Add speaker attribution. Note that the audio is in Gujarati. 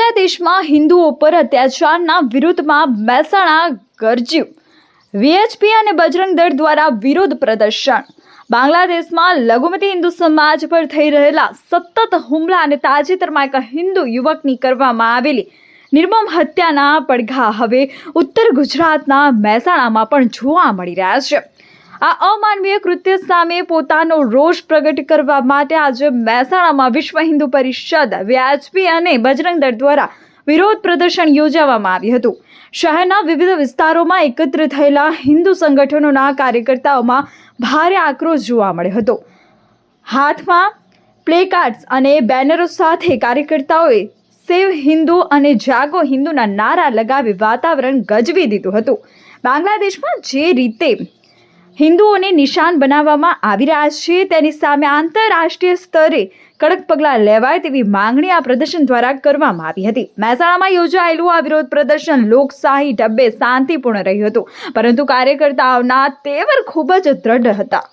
Speaker 1: બાંગ્લાદેશમાં હિન્દુઓ પર અત્યાચારના વિરુદ્ધમાં મહેસાણા ગરજ્યું. વીએચપી અને બજરંગ દળ દ્વારા વિરોધ પ્રદર્શન. બાંગ્લાદેશમાં લઘુમતી હિન્દુ સમાજ પર થઈ રહેલા સતત હુમલા અને તાજેતરમાં એક હિન્દુ યુવકની કરવામાં આવેલી નિર્મમ હત્યાના પડઘા હવે ઉત્તર ગુજરાતના મહેસાણામાં પણ જોવા મળી રહ્યા છે. આ અમાનવીય કૃત્ય સામે પોતાનો રોષ પ્રગટ કરવા માટે આજે મહેસાણામાં વિશ્વ હિન્દુ પરિષદ, વીએચપી અને બજરંગ દળ દ્વારા વિરોધ પ્રદર્શન યોજવામાં આવ્યું હતું. શહેરના વિવિધ વિસ્તારોમાં એકત્ર થયેલા હિન્દુ સંગઠનોના કાર્યકર્તાઓમાં ભારે આક્રોશ જોવા મળ્યો હતો. હાથમાં પ્લેકાર્ડ્સ અને બેનરો સાથે કાર્યકર્તાઓએ સેવ હિન્દુ અને જાગો હિન્દુના નારા લગાવી વાતાવરણ ગજવી દીધું હતું. બાંગ્લાદેશમાં જે રીતે હિન્દુઓને નિશાન બનાવવામાં આવી રહ્યા છે તેની સામે આંતરરાષ્ટ્રીય સ્તરે કડક પગલાં લેવાય તેવી માંગણી આ પ્રદર્શન દ્વારા કરવામાં આવી હતી. મહેસાણામાં યોજાયેલું આ વિરોધ પ્રદર્શન લોકશાહી ઢબે શાંતિપૂર્ણ રહ્યું હતું, પરંતુ કાર્યકર્તાઓના તેવર ખૂબ જ દ્રઢ હતા.